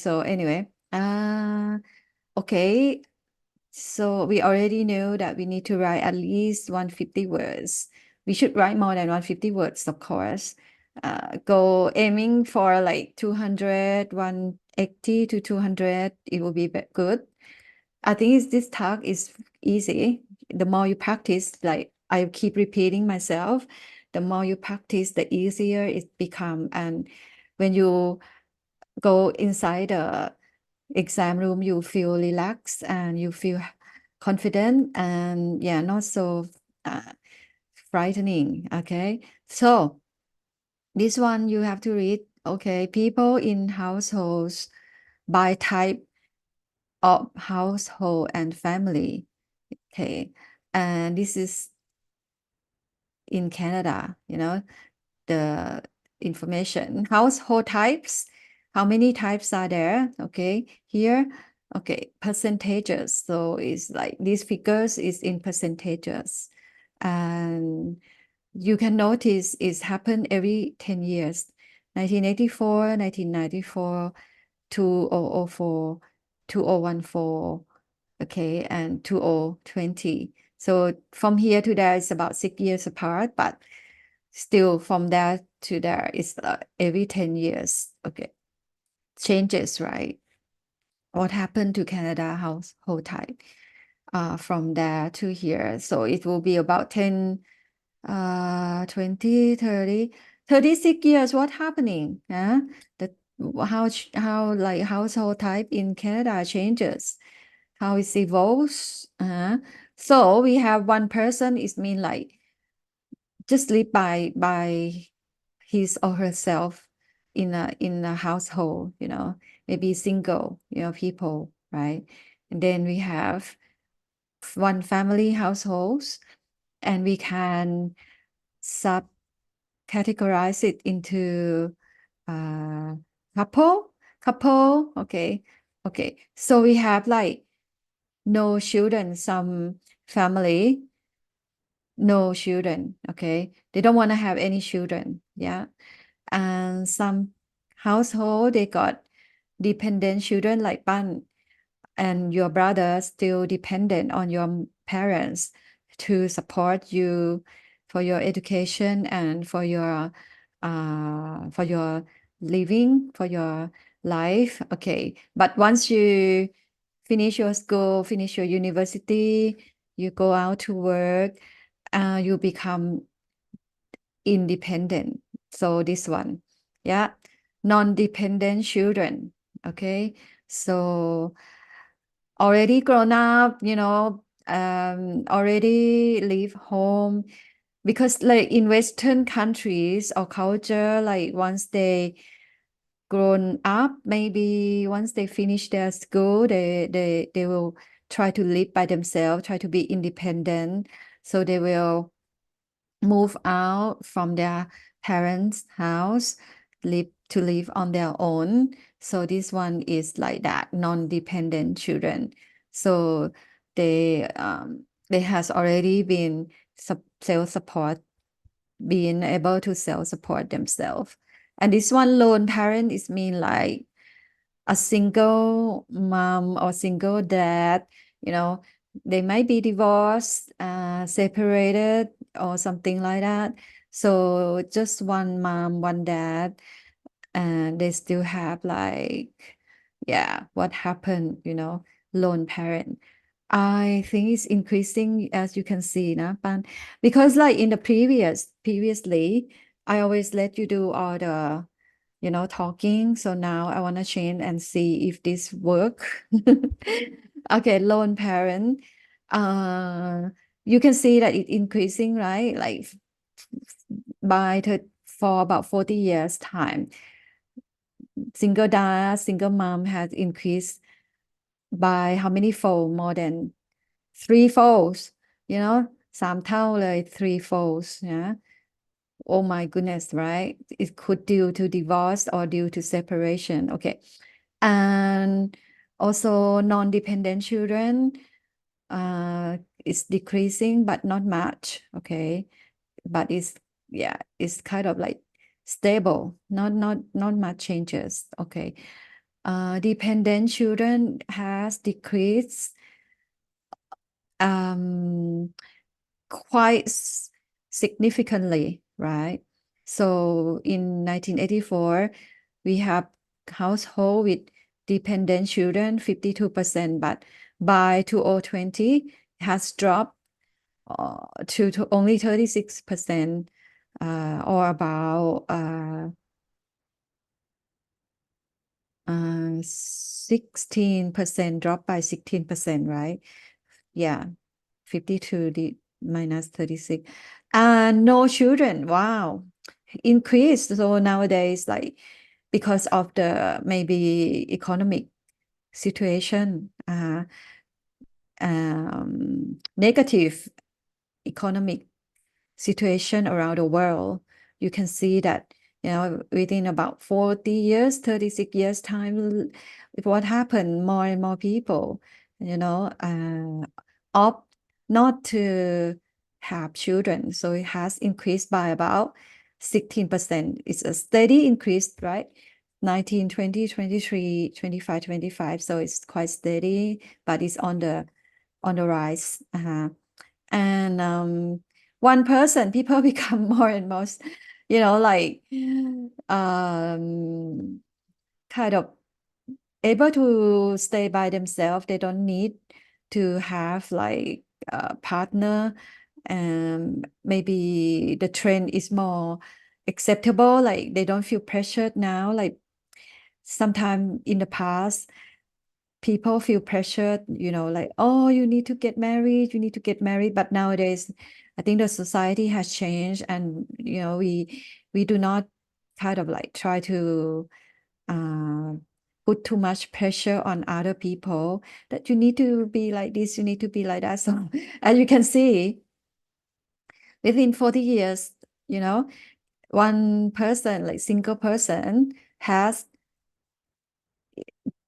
so anyway, okay. So we already know that we need to write at least 150 words. We should write more than 150 words, of course. Go aiming for like 200, 180 to 200. It will be good. I think this task is easy. The more you practice, like I keep repeating myself, the more you practice, the easier it become. And when you go inside the exam room, you feel relaxed and you feel confident and yeah, not so frightening. Okay, so this one you have to read. Okay, people in households by type of household and family. Okay, and this is in Canada, the information. Household types, how many types are there? Okay, here, okay, percentages. So it's like these figures is in percentages. And you can notice it's happened every 10 years. 1984, 1994, 2004, 2014, okay, and 2020. So from here to there is about 6 years apart, but still from there to there is every 10 years. Okay, changes, right? What happened to Canada household type from there to here? So it will be about 10, 20, 30, 36 years. What happening? The how like household type in Canada changes, how it evolves. So we have one person is mean like just live by his or herself in a household, maybe single, people, right? And then we have one family households, and we can sub categorize it into uh couple. Okay, so we have like no children, some family no children. Okay, they don't want to have any children. Yeah, and some household they got dependent children like Pan, and your brother still dependent on your parents to support you for your education and for your living, for your life. Okay, but once you finish your school, finish your university, you go out to work, you become independent. So this one, yeah, non-dependent children. Okay, so already grown up, already leave home, because like in Western countries or culture, like once they grown up, maybe once they finish their school, they will try to live by themselves, try to be independent. So they will move out from their parents' house, live on their own. So this one is like that, non-dependent children. So they has already been self-support, being able to self-support themselves. And this one lone parent is mean like a single mom or single dad, they might be divorced, separated, or something like that. So just one mom, one dad, and they still have like, yeah, what happened, lone parent. I think it's increasing, as you can see, Pan, because like in the previously, I always let you do all the talking. So now I want to change and see if this work. Okay, lone parent. You can see that it increasing, right? Like for about 40 years time. Single dad, single mom has increased by how many fold? More than 3 folds, 3 เท่าเลย 3 folds, yeah. Oh my goodness, right? It could due to divorce or due to separation. Okay. And also non-dependent children is decreasing, but not much. Okay. But it's kind of like stable, not much changes. Okay. dependent children has decreased quite significantly, right? So in 1984, we have household with dependent children 52%, but by 2020, it has dropped to only 36%, or about 16%, drop by 16%, right? Yeah, 52 minus 36. And no children, wow, increased. So nowadays, like, because of the maybe economic situation, negative economic situation around the world, you can see that, within about 40 years, 36 years time, what happened, more and more people, opt not to have children. So it has increased by about 16%. It's a steady increase, right? 19, 20, 23, 25, 25. So it's quite steady, but it's on the rise. And one person, people become more and more, like kind of able to stay by themselves. They don't need to have like a partner. And maybe the trend is more acceptable. Like they don't feel pressured now. Like sometime in the past, people feel pressured, like, oh, you need to get married, But nowadays, I think the society has changed, and we do not kind of like try to put too much pressure on other people that you need to be like this, you need to be like that. So as you can see, within 40 years, one person, like single person, has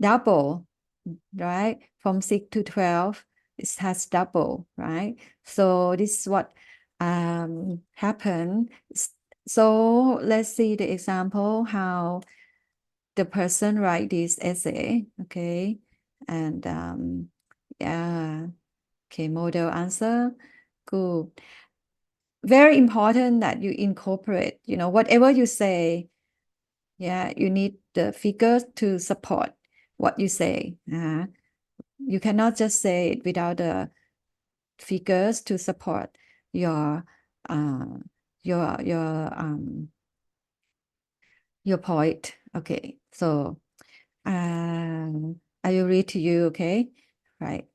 double, right? From 6 to 12, it has double, right? So this is what happened. So let's see the example how the person write this essay, okay? And yeah, okay, model answer, good. Very important that you incorporate, whatever you say, yeah, you need the figures to support what you say. You cannot just say it without the figures to support your your point. Okay, so I will read to you, okay? Right.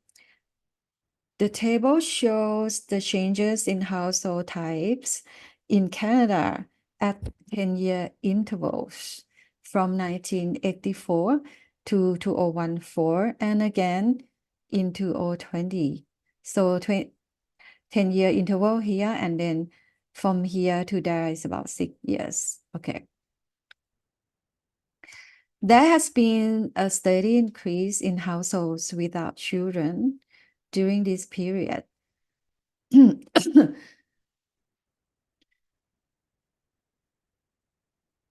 The table shows the changes in household types in Canada at 10-year intervals from 1984 to 2014 and again in 2020. So 10-year interval here, and then from here to there is about 6 years. Okay. There has been a steady increase in households without children during this period.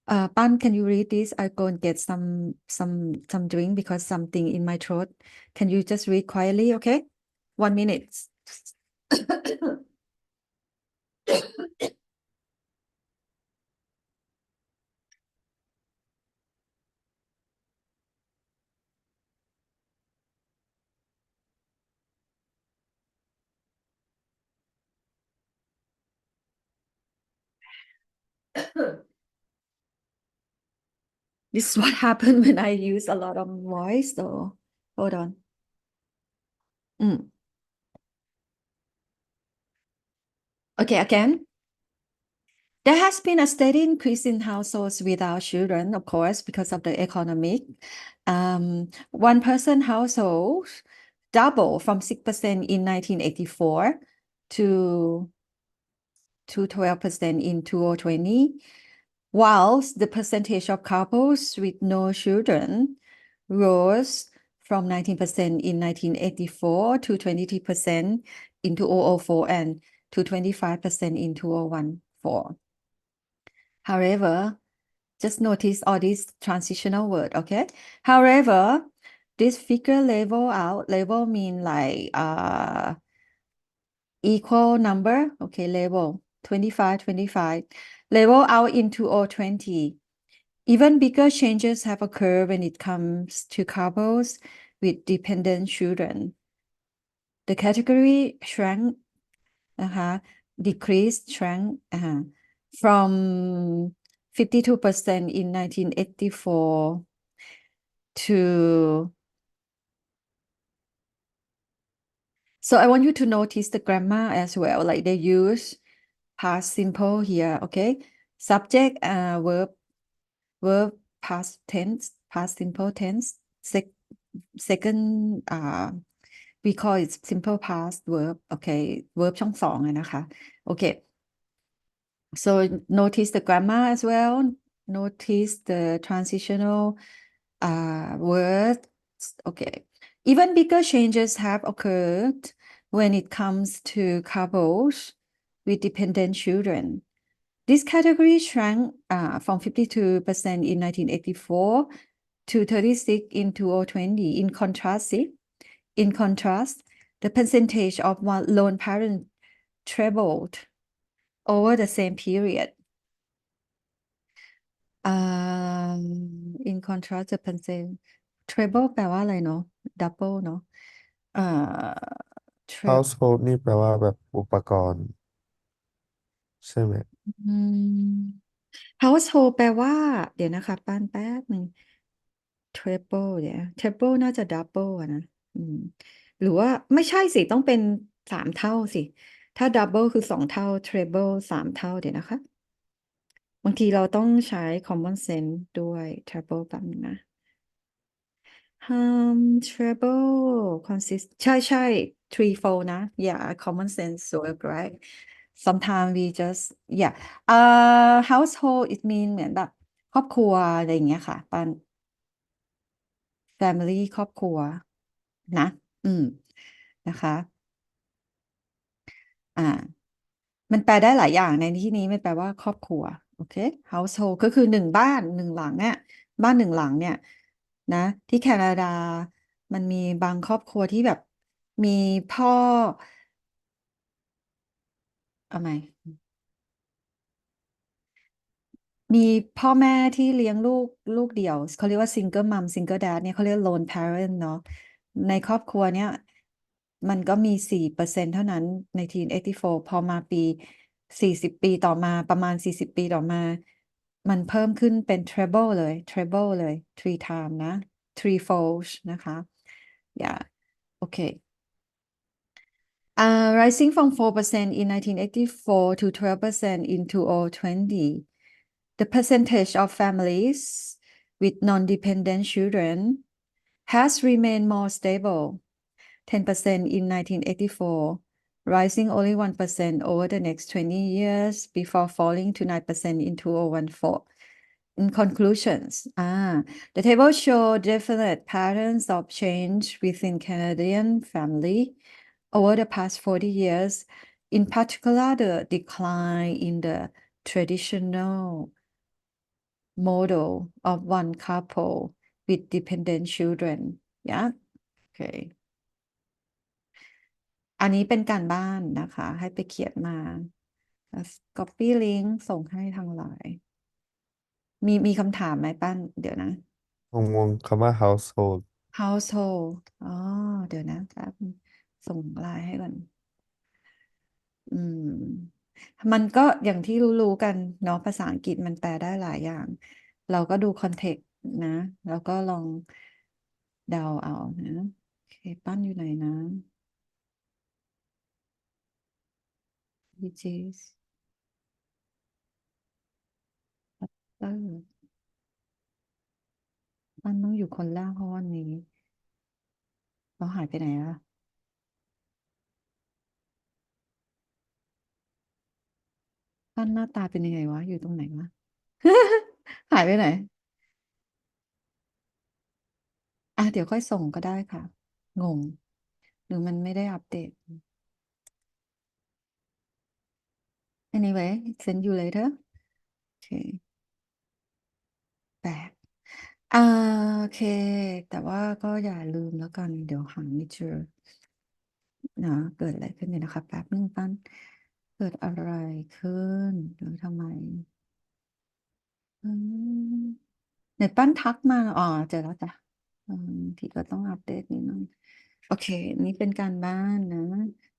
Pan, can you read this? I go and get some drink because something in my throat. Can you just read quietly, okay? 1 minute. This is what happened when I use a lot of voice, so hold on. Okay, again. There has been a steady increase in households without children, of course, because of the economic. One person household doubled from 6% in 1984 to 12% in 2020, whilst the percentage of couples with no children rose from 19% in 1984 to 23% in 2004 and to 25% in 2014. However, just notice all these transitional word, okay? However, this figure level mean like equal number, okay, level 25, 25, level out into all 20. Even bigger changes have occurred when it comes to couples with dependent children. The category shrank, decreased, shrank from 52% in 1984 to. So I want you to notice the grammar as well, like they use past simple here, okay? Subject, verb, past tense, past simple tense. Second, we call it simple past verb, okay? Verb ช่องสองนะคะ okay. So notice the grammar as well. Notice the transitional words. Okay. Even bigger changes have occurred when it comes to couples with dependent children. This category shrank from 52% in 1984 to 36 in 2020. In contrast, the percentage of lone parents trebled over the same period. In contrast, the percent treble แปลว่าอะไรเนาะ double เนาะhousehold นี่แปลว่าแบบอุปกรณ์ใช่ไหม household แปลว่าเดี๋ยวนะคะป้านแป๊บหนึ่ง treble เดี๋ยว treble น่าจะ double อะนะหรือว่าไม่ใช่สิต้องเป็น3 เท่าสิถ้า double คือ2 เท่า treble 3 เท่าเดี๋ยวนะคะบางทีเราต้องใช้ common sense ด้วย treble แป๊บนึงนะ treble consist ใช่ threefold นะ yeah common sense work right sometimes we just yeah household it mean เหมือนแบบครอบครัวอะไรอย่างเงี้ยค่ะปัน family ครอบครัวนะนะคะอ่ามันแปลได้หลายอย่างในที่นี้มันแปลว่าครอบครัวโอเค household ก็คือ1 บ้าน 1 หลังเนี่ยบ้าน1 หลังเนี่ยนะที่แคนาดามันมีบางครอบครัวที่แบบมีพ่อเอาไหมมีพ่อแม่ที่เลี้ยงลูกเดี่ยวเขาเรียกว่า single mom single dad เนี่ยเขาเรียก lone parent เนาะในครอบครัวเนี่ยมันก็มี4%เท่านั้นใน1984พอมาปี40 ปีต่อมาประมาณ40 ปีต่อมามันเพิ่มขึ้นเป็น treble เลย three time นะ threefold นะคะ yeah okay rising from 4% in 1984 to 12% in 2020. The percentage of families with non-dependent children has remained more stable, 10% in 1984, rising only 1% over the next 20 years before falling to 9% in 2014. In conclusions, the table shows definite patterns of change within Canadian family over the past 40 years, in particular the decline in the traditional model of one couple with dependent children. Yeah, okay. อันนี้เป็นการบ้านนะคะให้ไปเขียนมา copy link ส่งให้ทางไลน์มีคำถามไหมป้านเดี๋ยวนะ งงคำว่า household household อ๋อเดี๋ยวนะแป๊บส่งไลน์ให้ก่อนมันก็อย่างที่รู้กันเนาะภาษาอังกฤษมันแปลได้หลายอย่าง เราก็ดูคอนเทกต์นะ แล้วก็ลองเดาเอานะโอเคปั้นอยู่ไหนนะ which is เออปั้นต้องอยู่คนแรกเพราะวันนี้เราหายไปไหนอะปั้นหน้าตาเป็นยังไงวะ อยู่ตรงไหนวะ หายไปไหนเดี๋ยวค่อยส่งก็ได้ค่ะ งง หรือมันไม่ได้อัปเดต anyway send you later okay 8อ่าโอเคแต่ว่าก็อย่าลืมแล้วกันเดี๋ยวหาไม่เจอนะเกิดอะไรขึ้นเนี่ยนะคะแป๊บนึงปั้นเกิดอะไรขึ้นหรือทำไมอืมไหนปั้นทักมาอ๋อเจอแล้วจ้ะทีก็ต้องอัปเดตนิดนึงโอเคนี่เป็นการบ้านนะ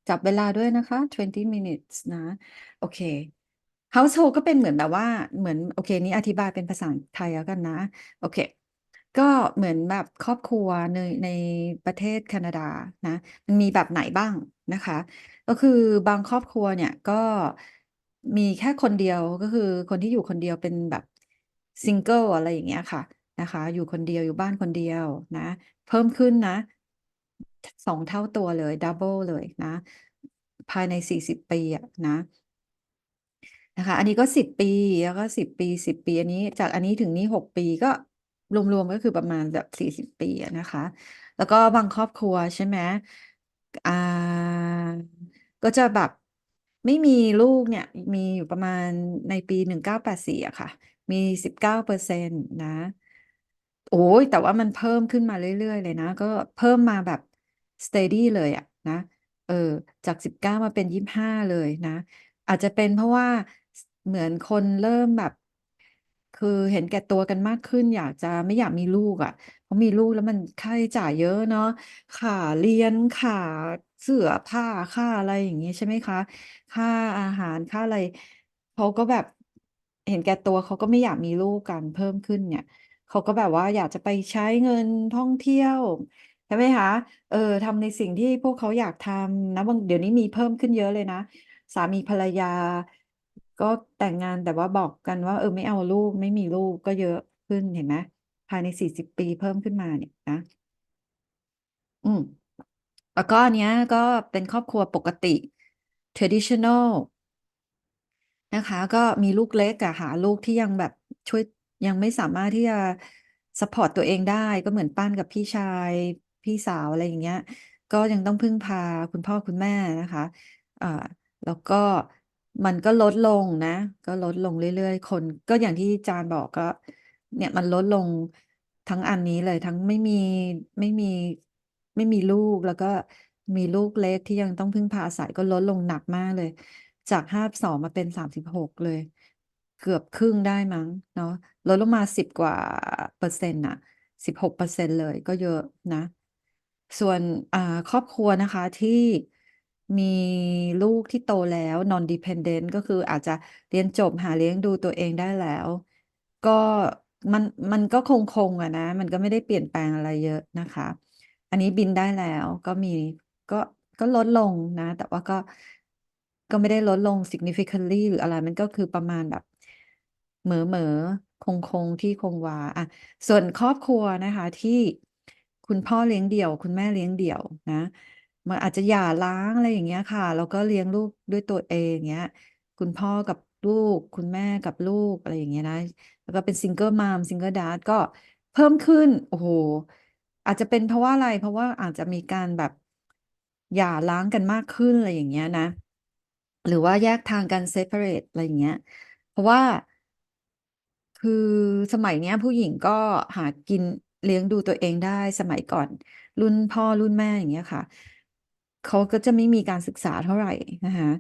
จับเวลาด้วยนะคะ20 minutes นะโอเค household ก็เป็นเหมือนแบบว่าเหมือนโอเคนี่อธิบายเป็นภาษาไทยแล้วกันนะโอเคก็เหมือนแบบครอบครัวในประเทศแคนาดานะมันมีแบบไหนบ้างนะคะก็คือบางครอบครัวเนี่ยก็มีแค่คนเดียวก็คือคนที่อยู่คนเดียวเป็นแบบซิงเกิลอะไรอย่างเงี้ยค่ะนะคะอยู่คนเดียวอยู่บ้านคนเดียวนะเพิ่มขึ้นนะ2 เท่าตัวเลยดับเบิลเลยนะภายใน40 ปีอะนะ นะคะอันนี้ก็10 ปีแล้วก็10 ปีอันนี้จากอันนี้ถึงนี้6 ปีก็รวมๆก็คือประมาณแบบ40 ปีอะนะคะแล้วก็บางครอบครัวใช่ไหมอ่าก็จะแบบไม่มีลูกเนี่ยมีอยู่ประมาณในปี1984อะค่ะมี19%นะโอ้ยแต่ว่ามันเพิ่มขึ้นมาเรื่อยๆเลยนะก็เพิ่มมาแบบ steady เลยอะนะเออจาก19มาเป็น25เลยนะ อาจจะเป็นเพราะว่าเหมือนคนเริ่มแบบคือเห็นแก่ตัวกันมากขึ้นอยากจะไม่อยากมีลูกอ่ะเพราะมีลูกแล้วมันค่าใช้จ่ายเยอะเนาะค่าเรียนค่าเสื้อผ้าค่าอะไรอย่างนี้ใช่ไหมคะค่าอาหารค่าอะไรเขาก็แบบเห็นแก่ตัวเขาก็ไม่อยากมีลูกกันเพิ่มขึ้นเนี่ยเขาก็แบบว่าอยากจะไปใช้เงินท่องเที่ยวใช่ไหมคะทำในสิ่งที่พวกเขาอยากทำนะบางเดี๋ยวนี้มีเพิ่มขึ้นเยอะเลยนะ สามีภรรยาก็แต่งงานแต่ว่าบอกกันว่าไม่เอาลูกไม่มีลูกก็เยอะขึ้นเห็นไหมภายใน40 ปีเพิ่มขึ้นมาเนี่ยนะอืมแล้วก็อันเนี้ยก็เป็นครอบครัวปกติ traditional นะคะก็มีลูกเล็กอะหาลูกที่ยังแบบช่วยยังไม่สามารถที่จะสปอร์ตตัวเองได้ก็เหมือนปั้นกับพี่ชายพี่สาวอะไรอย่างเงี้ยก็ยังต้องพึ่งพาคุณพ่อคุณแม่นะคะอ่าแล้วก็มันก็ลดลงนะก็ลดลงเรื่อยๆคนก็อย่างที่จานบอกก็เนี่ยมันลดลงทั้งอันนี้เลยทั้งไม่มีไม่มีลูกแล้วก็มีลูกเล็กที่ยังต้องพึ่งพาอาศัยก็ลดลงหนักมากเลย จาก52มาเป็น36เลยเกือบครึ่งได้มั้งเนาะลดลงมา10 กว่าเปอร์เซ็นต์น่ะ16%เลยก็เยอะนะส่วนครอบครัวนะคะที่มีลูกที่โตแล้ว non dependent ก็คืออาจจะเรียนจบหาเลี้ยงดูตัวเองได้แล้วก็มันมันก็คงอะนะมันก็ไม่ได้เปลี่ยนแปลงอะไรเยอะนะคะอันนี้บินได้แล้วก็มีก็ก็ลดลงนะแต่ว่าก็ไม่ได้ลดลง significantly หรืออะไรมันก็คือประมาณแบบเหมอคงที่คงวาอ่ะส่วนครอบครัวนะคะที่คุณพ่อเลี้ยงเดี่ยวคุณแม่เลี้ยงเดี่ยวนะมันอาจจะหย่าร้างอะไรอย่างเงี้ยค่ะแล้วก็เลี้ยงลูกด้วยตัวเองเงี้ยคุณพ่อกับลูกคุณแม่กับลูกอะไรอย่างเงี้ยนะแล้วก็เป็นซิงเกิลมามซิงเกิลดาดก็เพิ่มขึ้นโอ้โหอาจจะเป็นเพราะว่าอะไรเพราะว่าอาจจะมีการแบบหย่าร้างกันมากขึ้นอะไรอย่างเงี้ยนะ หรือว่าแยกทางกัน separate อะไรอย่างเงี้ยเพราะว่าคือสมัยเนี้ยผู้หญิงก็หากินเลี้ยงดูตัวเองได้สมัยก่อนรุ่นพ่อรุ่นแม่อย่างเงี้ยค่ะเขาก็จะไม่มีการศึกษาเท่าไหร่นะคะ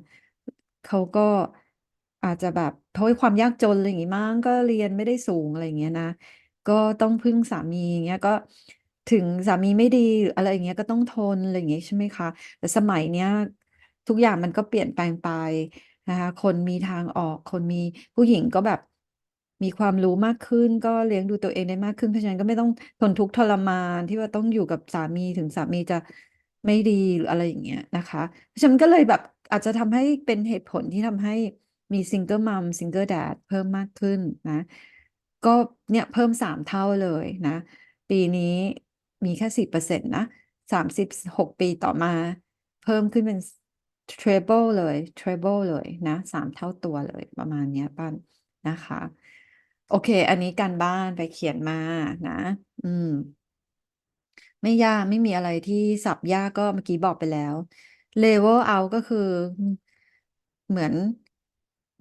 เขาก็อาจจะแบบเพราะความยากจนอะไรอย่างงี้มั้งก็เรียนไม่ได้สูงอะไรอย่างเงี้ยนะก็ต้องพึ่งสามีอย่างเงี้ยก็ถึงสามีไม่ดีหรืออะไรอย่างเงี้ยก็ต้องทนอะไรอย่างเงี้ยใช่ไหมคะแต่สมัยเนี้ยทุกอย่างมันก็เปลี่ยนแปลงไป นะคะคนมีทางออกคนมีผู้หญิงก็แบบมีความรู้มากขึ้นก็เลี้ยงดูตัวเองได้มากขึ้นเพราะฉะนั้นก็ไม่ต้องทนทุกข์ทรมานที่ว่าต้องอยู่กับสามีถึงสามีจะไม่ดีหรืออะไรอย่างเงี้ยนะคะเพราะฉะนั้นก็เลยแบบอาจจะทำให้เป็นเหตุผลที่ทำให้มีซิงเกิลมัมซิงเกิลแดดเพิ่มมากขึ้นนะก็เนี่ยเพิ่ม3 เท่าเลยนะปีนี้มีแค่4%นะ36 ปีต่อมา เพิ่มขึ้นเป็น treble เลย treble เลยนะ3 เท่าตัวเลยประมาณเนี้ยป้านนะคะโอเคอันนี้การบ้านไปเขียนมานะอืมไม่ยากไม่มีอะไรที่สับยากก็เมื่อกี้บอกไปแล้ว level out ก็คือเหมือน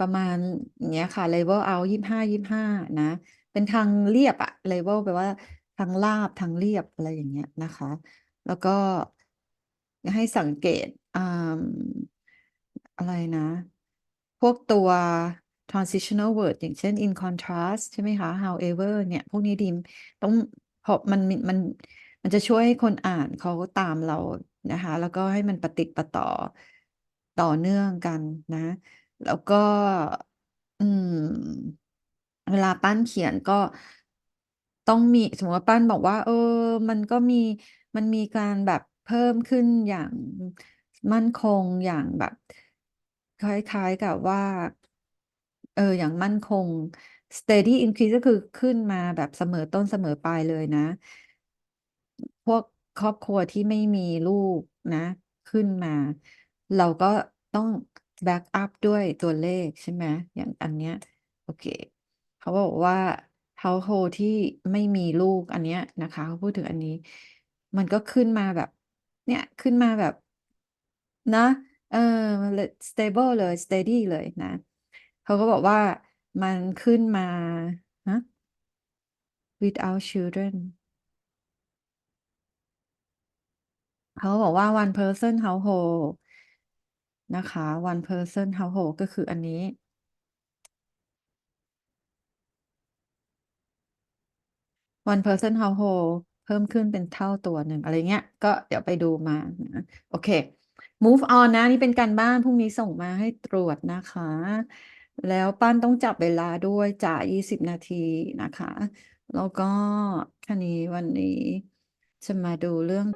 ประมาณอย่างเงี้ยค่ะ level out 25 25นะ เป็นทางเรียบอะเลเวลแปลว่าทางลาบทางเรียบอะไรอย่างเงี้ยนะคะ แล้วก็ให้สังเกตอะไรนะ พวกตัว transitional word อย่างเช่น in contrast ใช่ไหมคะ however เนี่ยพวกนี้ดีมต้องเพราะมันจะช่วยให้คนอ่านเขาตามเรานะคะแล้วก็ให้มันประติดประต่อต่อเนื่องกันนะ แล้วก็อืมเวลาปั้นเขียนก็ต้องมีสมมติว่าปั้นบอกว่ามันก็มีมันมีการแบบเพิ่มขึ้นอย่างมั่นคงอย่างแบบคล้ายๆกับว่าอย่างมั่นคง steady increase ก็คือขึ้นมาแบบเสมอต้นเสมอปลายเลยนะ พวกครอบครัวที่ไม่มีลูกนะขึ้นมาเราก็ต้องแบ็กอัพด้วยตัวเลขใช่ไหมอย่างอันเนี้ยโอเคเขาบอกว่า household ที่ไม่มีลูกอันเนี้ยนะคะเขาพูดถึงอันนี้มันก็ขึ้นมาแบบเนี่ยขึ้นมาแบบนะเออ stable เลย steady เลยนะเขาก็บอกว่ามันขึ้นมาฮะ without children เขาบอกว่า one person household นะคะ one person household ก็คืออันนี้ one person household เพิ่มขึ้นเป็นเท่าตัวหนึ่งอะไรเงี้ยก็เดี๋ยวไปดูมานะโอเค move on นะนี่เป็นการบ้านพรุ่งนี้ส่งมาให้ตรวจนะคะแล้วปั้นต้องจับเวลาด้วยจ่าย20 นาทีนะคะแล้วก็คันนี้วันนี้จะมาดูเรื่อง